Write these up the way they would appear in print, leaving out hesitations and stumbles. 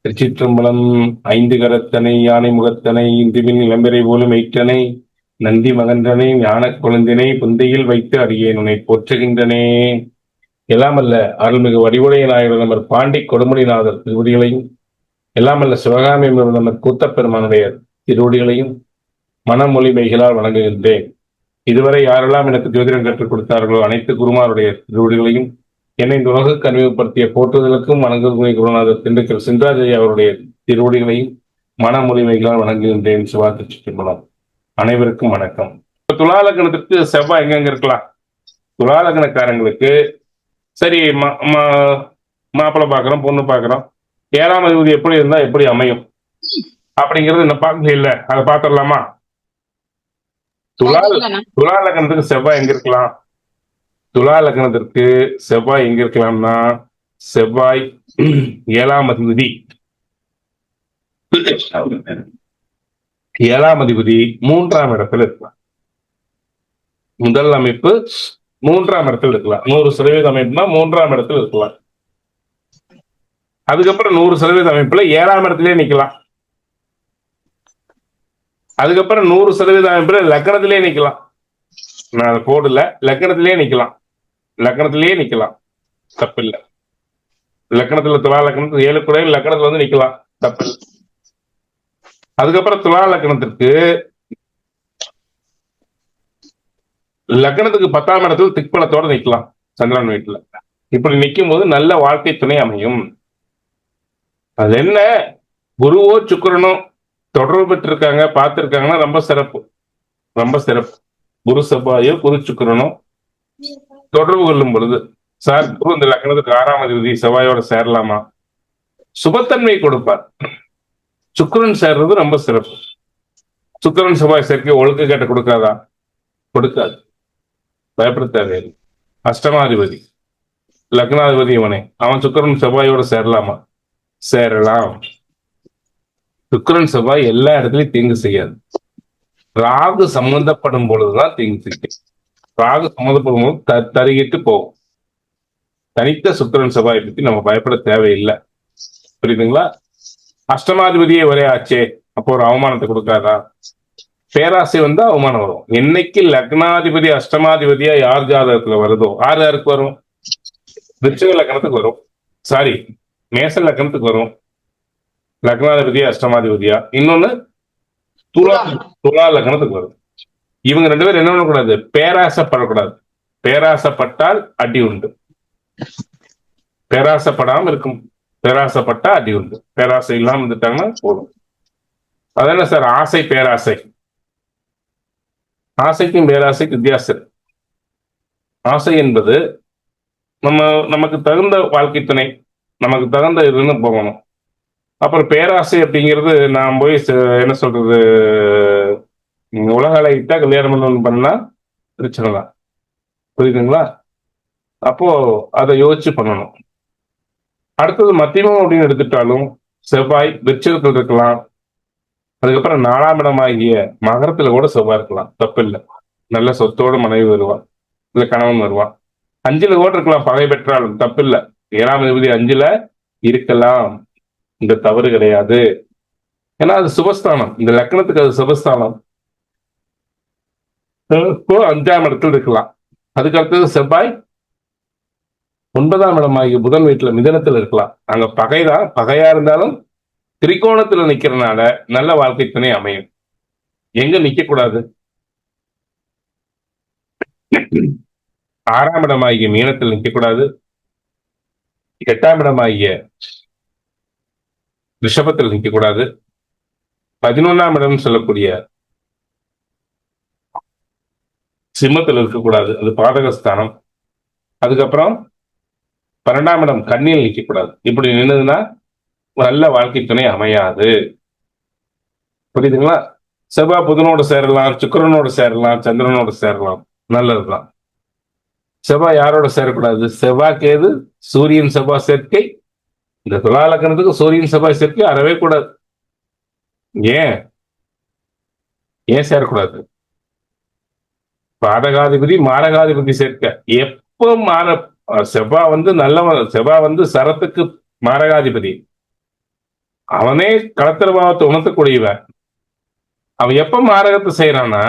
திருச்சிற்றம்பலம். ஐந்து கரத்தனை யானை முகத்தனை இந்துவின் இளம்பெறை போலும் எயிற்றனை நந்தி மகன்றனை ஞானக் கொழுந்தினை புந்தையில் வைத்து அடியேன் உன்னை போற்றுகின்றனே. எல்லாமல்ல அருள்மிகு வடிவுடைய நாயகர் நமர் பாண்டி கொடுமுடிநாதர் திருவடிகளையும், எல்லாமல்ல சிவகாமி நமர் கூத்தப்பெருமானுடைய திருவடிகளையும் மனமொழி மெய்களால் வணங்குகின்றேன். இதுவரை யாரெல்லாம் எனக்கு ஜோதிடம் கற்றுக் கொடுத்தார்களோ அனைத்து குருமாருடைய திருவடிகளையும், என்னை இந்த உலகுக்கு அறிமுகப்படுத்திய போற்றுதலுக்கும் வணங்குகிற குருநாதர் திண்டுக்கல் சின்ராஜய் அவருடைய திருவடிகளையும் மனமொழிமைகளால் வணங்குகின்றேன். சிவா திருச்சிற்றம்பலம். அனைவருக்கும் வணக்கம். இப்ப துலாலக்கணத்திற்கு செவ்வாய் எங்கெங்க இருக்கலாம்? துலாலக்கணக்காரங்களுக்கு சரி, மாப்பிள்ளை பார்க்குறோம், பொண்ணு பார்க்குறோம், 7ஆம் அதிபதி எப்படி இருந்தா எப்படி அமையும் அப்படிங்கிறது என்ன பார்க்க இல்லை. அதை பார்த்துடலாமா? துலா லக்னத்துக்கு செவ்வாய் எங்க இருக்கலாம்? துலா லக்னத்திற்கு செவ்வாய் எங்க இருக்கலாம்னா, செவ்வாய் 7ஆம் அதிபதி 3ஆம் இடத்துல இருக்கலாம். முதல் அமைப்பு 3ஆம் இடத்துல இருக்கலாம். 100% அமைப்புனா 3ஆம் இடத்துல இருக்கலாம். அதுக்கப்புறம் 100% அமைப்புல 7ஆம் இடத்திலே நிக்கலாம். அதுக்கப்புறம் 100% அமைப்புல லக்னத்திலே நிக்கலாம். நான் அதை போடல, லக்னத்திலே நிக்கலாம். லக்னத்திலேயே நிக்கலாம், தப்பு இல்லை. லக்னத்துல துலா லக்னத்துக்கு 7 குறை லக்னத்துல வந்து நிக்கலாம், தப்பு இல்லை. அதுக்கப்புறம் துலா லக்னத்திற்கு லக்னத்துக்கு 10ஆம் இடத்துல திக்பலத்தோட நிக்கலாம், சந்திரன் வீட்டுல. இப்படி நிற்கும் போது நல்ல வாழ்க்கை துணை அமையும். அது என்ன, குருவோ சுக்கிரனோ தொடர்பு பெற்றிருக்காங்க, பார்த்திருக்காங்கன்னா ரொம்ப சிறப்பு, ரொம்ப சிறப்பு. குரு செவ்வாயோ குரு சுக்கிரனோ தொடர்பு கொள்ளும் பொழுது, சார் குரு இந்த லக்னத்துக்கு 6ஆம் அதிபதி செவ்வாயோட சேரலாமா? சுபத்தன்மை கொடுப்பார். சுக்கிரன் சேர்றது ரொம்ப சிறப்பு. சுக்கிரன் செவ்வாய் சேர்க்கை ஒழுக்க கேட்ட கொடுக்காதா? கொடுக்காது, பயப்பட தேவையில்லை. அஷ்டமாதிபதி லக்னாதிபதி இவனே, அவன் சுக்கிரன் செவ்வாயோட சேரலாமா? சேரலாம். சுக்கிரன் செவ்வாய் எல்லா இடத்துலயும் தீங்கு செய்யாது. ராகு சம்பந்தப்படும் பொழுதுதான் தீங்கு செய்யும். ராகு சம்மந்தப்படும் போது தருகிட்டு போகும். தனித்த சுக்கிரன் செவ்வாயை பத்தி நம்ம பயப்பட தேவையில்லை, புரியுதுங்களா? அஷ்டமாதிபதியே ஒரே ஆச்சே, அப்போ ஒரு அவமானத்தை கொடுக்காதா? பேராசை வந்தா அவமானம் வரும். என்னைக்கு லக்னாதிபதி அஷ்டமாதிபதியா யார் ஜாதகத்துல வருதோ, யாருக்கு வரும்? விருச்சிக லக்னத்துக்கு வரும், சாரி மேச லக்னத்துக்கு வரும். லக்னாதிபதியா அஷ்டமாதிபதியா, இன்னொன்னு துலா லக்னத்துக்கு வரும். இவங்க 2 பேரும் என்ன பண்ணக்கூடாது? பேராசைப்படக்கூடாது. பேராசைப்பட்டால் அடி உண்டு. பேராசைப்படாம இருக்கும். பேராசைப்பட்டா அடி உண்டு. பேராசை இல்லாம இருந்துட்டாங்கன்னா போதும். அதான சார் ஆசை பேராசை. ஆசைக்கும் பேராசைக்கு வித்தியாசம். ஆசை என்பது நமக்கு தகுந்த வாழ்க்கை துணை, நமக்கு தகுந்த இதுன்னு போகணும். அப்புறம் பேராசை அப்படிங்கிறது நான் போய் என்ன சொல்றது, உலக அழகிட்டா கல்யாணம் பண்ணா பிரச்சனை தான், புரியுதுங்களா? அப்போ அதை யோசிச்சு பண்ணணும். அடுத்தது மத்தியமம் அப்படின்னு எடுத்துட்டாலும் செவ்வாய் விருச்சிகத்தில் இருக்கலாம். அதுக்கப்புறம் 4ஆம் இடமாகிய மகரத்துல கூட செவ்வாய் இருக்கலாம், தப்பு இல்லை. நல்ல சொத்தோட மனைவி வருவான், இல்ல கணவன் வருவான். 5ல் கூட இருக்கலாம், பகை பெற்றாலும் தப்பு இல்லை. 7ஆம் அதிபதி 5ல் இருக்கலாம், இந்த தவறு கிடையாது. ஏன்னா அது சுபஸ்தானம், இந்த லக்னத்துக்கு அது சுபஸ்தானம். 5ஆம் இடத்துல இருக்கலாம். அதுக்கு அடுத்தது செவ்வாய் 9ஆம் இடமாகிய புதன் வீட்டுல மிதனத்துல இருக்கலாம். அங்க பகைதான், பகையா இருந்தாலும் திரிகோணத்துல நிக்கிறதுனால நல்ல வாழ்க்கை துணை அமையும். எங்க நிக்க கூடாது? 6ஆம் இடமாகிய மீனத்தில் நிக்க கூடாது. 8ஆம் இடமாகிய ரிஷபத்தில் நிக்க கூடாது. 11ஆம் இடம் சொல்லக்கூடிய சிம்மத்தில் இருக்கக்கூடாது, அது பாதகஸ்தானம். அதுக்கப்புறம் 12ஆம் இடம் கன்னியில் நிற்கக்கூடாது. இப்படி நின்றுதுன்னா நல்ல வாழ்க்கை துணை அமையாது, புரியுதுங்களா? செவ்வாய் புதனோட சேரலாம், சுக்கிரனோட சேரலாம், சந்திரனோட சேரலாம், நல்லதுதான். செவ்வாய் யாரோட சேரக்கூடாது? செவ்வாய் கேது சூரியன் செவ்வாய் சேர்க்கை. இந்த துலா லக்னத்துக்கு சூரியன் செவ்வாய் சேர்க்கை அறவே கூடாது. ஏன் சேரக்கூடாது? பாதகாதிபதி மாரகாதிபதி சேர்க்க. எப்போ செவ்வாய் நல்லவன். செவ்வாய் சரத்துக்கு மாரகாதிபதி. அவனே களத்திர பாவத்தை உணர்த்தக்கூடியவன். அவன் எப்ப மாரகத்தை செய்யறான்னா,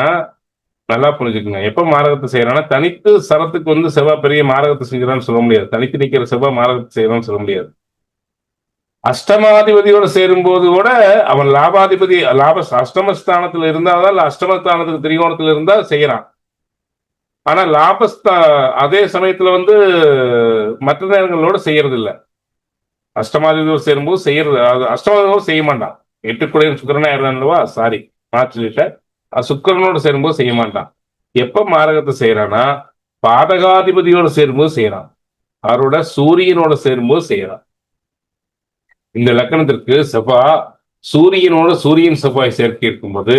நல்லா புரிஞ்சுக்குங்க, எப்ப மாரகத்தை செய்யறான்னா, தனித்து சரத்துக்கு வந்து செவ்வாய் பெரிய மாரகத்தை செஞ்சுறான்னு சொல்ல முடியாது. தனித்து நிக்கிற செவ்வாய் மாரகத்தை செய்யறான்னு சொல்ல முடியாது. அஷ்டமாதிபதியோட சேரும்போது கூட அவன் லாபாதிபதி, அஷ்டமஸ்தானத்துல இருந்தாதான், இல்ல அஷ்டமஸ்தானத்துக்கு திரிகோணத்துல இருந்தா செய்யறான். ஆனா அதே சமயத்துல வந்து மற்ற நேரங்களோட செய்யறது இல்ல. அஷ்டமாதிபதியோட சேரும்போது செய்யறது, அஷ்டமாதிபதியோட செய்ய மாட்டான். 8 குடையன் சுக்கிரனா ஆயிடுறான்லவா, சாரி மாற்றிட்ட, சுக்கிரனோட சேரும்போது செய்ய மாட்டான். எப்ப மாரகத்தை செய்யறான்னா, பாதகாதிபதியோட சேரும்போது செய்யறான். அவரோட சூரியனோட சேரும்போது செய்யறான். இந்த லக்கணத்திற்கு செவ்வாய் சூரியனோட சூரியன் செவ்வாய் சேர்க்கை இருக்கும்போது,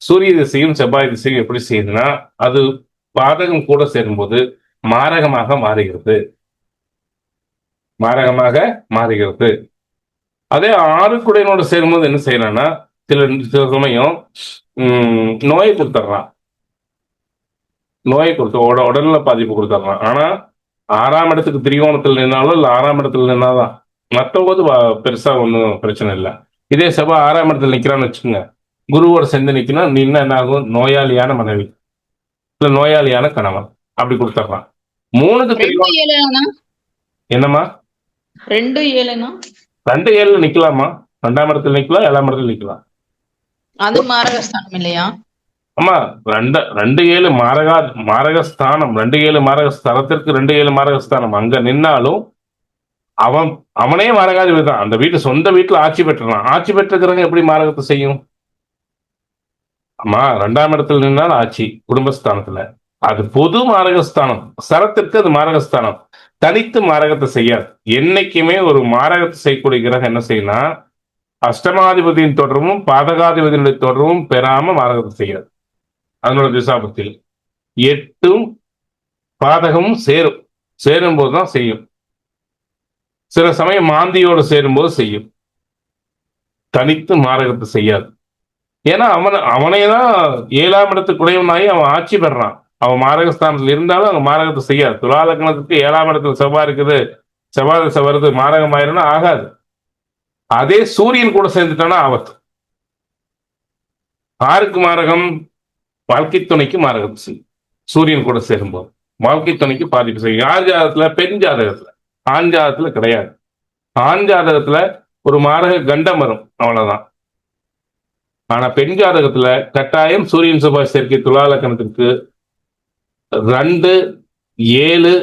சூரிய திசையும் செவ்வாய் திசையும் எப்படி செய்யுதுன்னா, அது பாதகம் கூட சேரும்போது மாரகமாக மாறுகிறது. மாரகமாக மாறுகிறது. அதே 6 குடையனோட சேரும்போது என்ன செய்யறான்னா, சில சமயம் நோயை கொடுத்துட்றான். நோயை கொடுத்து உடல்ல பாதிப்பு கொடுத்துட்றான். ஆனா 6ஆம் இடத்துக்கு திரிகோணத்தில் நின்னாலும் இல்ல 6ஆம் இடத்துல நின்னாதான், மற்றபோது பெருசா ஒன்றும் பிரச்சனை இல்லை. இதே செவ்வாய் 6ஆம் இடத்துல நிக்கிறான்னு வச்சுக்கோங்க, குருவோட சேர்ந்து நிக்கணும், நீ என்ன ஆகும், நோயாளியான மனைவி இல்ல நோயாளியான கணவன் அப்படி கொடுத்துட்றான். 3க்கு திரிகோணம் என்னம்மா 2-7 நிக்கலாமா, 2ஆம் இடத்துல நிக்கலாம், 7ஆம் இடத்துல நிக்கலாம். அது மாரகஸ்தானம் இல்லையா? ஆமா, 2-7 மாரகஸ்தானம். 2-7 மாரகஸ்தானத்திற்கு 2-7 மாரகஸ்தானம். அங்க நின்னாலும் அவனே மாரகாதிபதி தான். அந்த சொந்த வீட்டுல ஆட்சி பெற்றான். ஆட்சி பெற்றிருக்கிறவங்க எப்படி மாரகத்தை செய்யும்? ஆமா, 2ஆம் இடத்துல நின்னால் ஆட்சி குடும்பஸ்தானத்துல, அது பொது மாரகஸ்தானம். சரத்திற்கு அது மாரகஸ்தானம். தனித்து மாரகத்தை செய்யாது. என்னைக்குமே ஒரு மாரகத்தை செய்யக்கூடிய கிரகம் என்ன செய்யணும், அஷ்டமாதிபதியின் தொடர்பும் பாதகாதிபதியினுடைய தொடர்பும் பெறாம மாரகத்தை செய்யாது. அதனோட திசாபத்தில் 8ம் பாதகமும் சேரும் போதுதான் செய்யும். சில சமயம் மாந்தியோடு சேரும்போது செய்யும். தனித்து மாரகத்தை செய்யாது. ஏன்னா அவனைதான் 7ஆம் இடத்துக்கு குடையவனாகி அவன் ஆட்சி பெறான். அவன் மாரகஸ்தானத்தில் இருந்தாலும் அவங்க மாரகத்தை செய்யாது. துலா லக்னத்துக்கு 7ஆம் இடத்துல செவ்வாய் இருக்குது, செவ்வாய் திசை வருது, மாரகம் ஆயிரும்னா ஆகாது. அதே சூரியன் கூட சேர்ந்துட்டானா ஆபத்து. 6க்கு மாரகம் வாழ்க்கை துணைக்கு மாரகத்தை செய்யும். சூரியன் கூட சேரும்போது வாழ்க்கை துணைக்கு பாதிப்பு செய்யும். யார் ஜாதகத்துல? பெண் ஜாதகத்துல. ஆண் ஜாதகத்துல கிடையாது. ஆண் ஜாதகத்துல ஒரு மாரக கண்டம் வரும், அவ்வளவுதான். ஆனா பெண் ஜாதகத்துல கட்டாயம் சூரியன் செவ்வாய் சேர்க்கை துலா லக்னத்திற்கு 2, 7,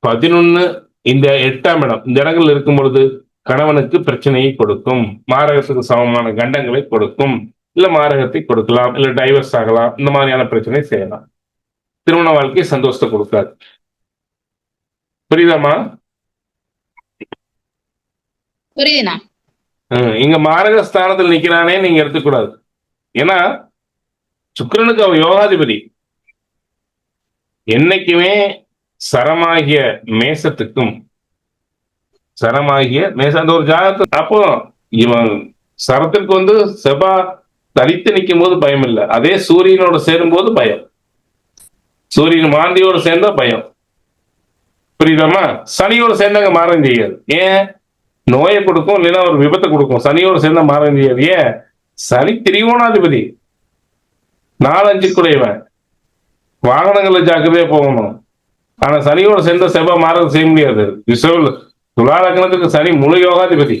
11 இந்த 8ஆம் இடம், இந்த இடங்கள் இருக்கும் பொழுது கணவனுக்கு பிரச்சனையை கொடுக்கும். மாரகத்துக்கு சமமான கண்டங்களை கொடுக்கும். இல்ல மாரகத்தை கொடுக்கலாம், இல்ல டைவர்ஸ் ஆகலாம். இந்த மாதிரியான பிரச்சனை செய்யலாம். திருமண வாழ்க்கை சந்தோஷத்தை கொடுக்காது. புரியுதாமா? புரியுதுண்ணா. இங்க மாரகஸ்தானத்தில் நிக்கிறானே நீங்க எடுத்துக்கூடாது. ஏன்னா சுக்கிரனுக்கு அவன் யோகாதிபதி. என்னைக்குமே சரமாகிய மேசத்துக்கும் அந்த ஒரு ஜாதகத்துக்கு, அப்போ இவன் சரத்துக்கு வந்து செவ்வாய் தனித்து நிற்கும் போது பயம் இல்லை. அதே சூரியனோட சேரும் போது பயம். சூரியன் மாந்தியோட சேர்ந்தா பயம். புரியுதாமா? சனியோட சேர்ந்தாங்க மாறம் செய்யாது. ஏன்? நோயை கொடுக்கும், இல்லைன்னா ஒரு விபத்தை கொடுக்கும். சனியோட சேர்ந்தா மாறம் செய்யாது. ஏன்? சனி திரிகோணாதிபதி, 4-5 குடையவன். வாகனங்கள்ல ஜாக்கிரதையா போகணும். ஆனா சனியோட சேர்ந்த செவ்வாய் மாறம் செய்ய முடியாது. துலா லக்னத்துக்கு சனி முழு யோகாதிபதி.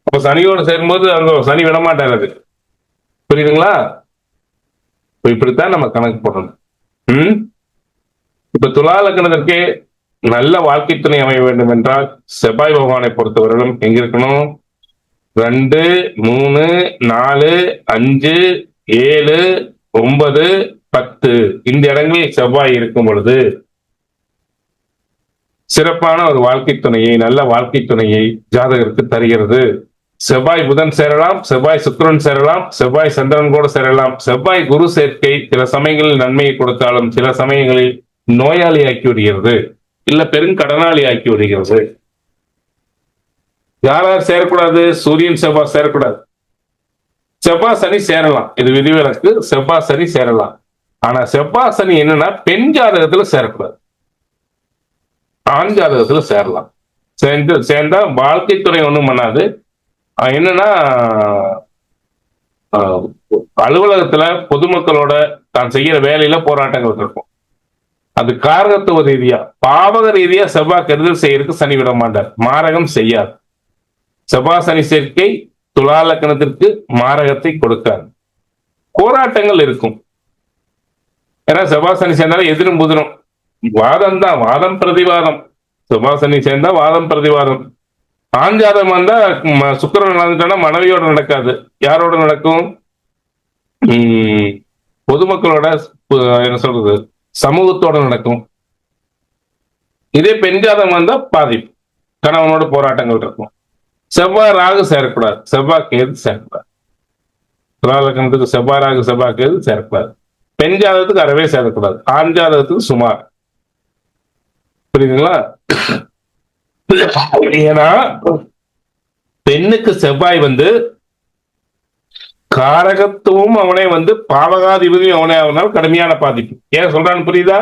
அப்ப சனியோட சேரும்போது அங்க சனி விடமாட்டாரு. அது புரியுதுங்களா? இப்படித்தான் நம்ம கணக்கு போடணும். இப்ப துலா லக்னத்திற்கு நல்ல வாழ்க்கை துணை அமைய வேண்டும் என்றால் செவ்வாய் பகவானை பொறுத்தவரையிலும் எங்க இருக்கணும்? 2, 3, 4, 5, 7, 9, 10 இந்த இடங்களில் செவ்வாய் இருக்கும் பொழுது சிறப்பான ஒரு வாழ்க்கை துணையை, நல்ல வாழ்க்கை துணையை ஜாதகருக்கு தருகிறது. செவ்வாய் புதன் சேரலாம், செவ்வாய் சுக்கிரன் சேரலாம், செவ்வாய் சந்திரன் கூட சேரலாம். செவ்வாய் குரு சேர்க்கை சில சமயங்களில் நன்மையை கொடுத்தாலும் சில சமயங்களில் நோயாளி ஆக்கி விடுகிறது, இல்ல பெருங்கடனாளி ஆக்கி விடுகிறது. யார் சேரக்கூடாது? சூரியன் செவ்வாய் சேரக்கூடாது. செவ்வாய் சனி சேரலாம், இது விதிவிலக்கு. செவ்வாய் சனி சேரலாம். ஆனா செவ்வாய் சனி என்னன்னா பெண் ஜாதகத்துல சேரக்கூடாது, ஆண் ஜாதகத்துல சேரலாம். சேர்ந்தா வாழ்க்கை துணை ஒண்ணும் பண்ணாது. என்னன்னா ஆஹ், அலுவலகத்துல பொதுமக்களோட தான் செய்யற வேலையில போராட்டங்கள் இருக்கும். அது காரகத்துவ ரீதியா, பாவக ரீதியா செவ்வாய் கெடுதல் செய்யறதுக்கு சனி விட மாட்டார், மாரகம் செய்யாது. செவ்வாய் சனி சேர்க்கை துலா லக்னத்திற்கு மாரகத்தை கொடுக்காது. போராட்டங்கள் இருக்கும். ஏன்னா செவ்வாய் சனி சேர்ந்தாலும் எதிரும் புதிரும் வாதம் தான், வாதம் பிரதிவாதம். செவ்வாய் சனி சேர்ந்தா வாதம் பிரதிவாதம். ஆஞ்சாதம் வந்தா சுக்கிரன் நடந்துட்டா மனைவியோட நடக்காது. யாரோட நடக்கும்? பொதுமக்களோட, என்ன சொல்றது, சமூகத்தோட நடக்கும். இதே பெண் ஜாதகம் வந்தா பாதிப்பு, கணவனோட போராட்டங்கள் இருக்கும். செவ்வாய் ராகு சேரக்கூடாது, செவ்வாய் கேது சேரக்கூடாது. துலாலக்கணத்துக்கு செவ்வாய் ராகு செவ்வாய் கேது சேரக்கூடாது. பெண் ஜாதகத்துக்கு அறவே சேரக்கூடாது. ஆண் ஜாதகத்துக்கு சுமார். புரியுதுங்களா? ஏன்னா பெண்ணுக்கு செவ்வாய் காரகத்துவம் அவனே பாவகாதிபதியும் அவனே ஆகுனால கடுமையான பாதிப்பு. ஏன் சொல்றான்னு புரியுதா?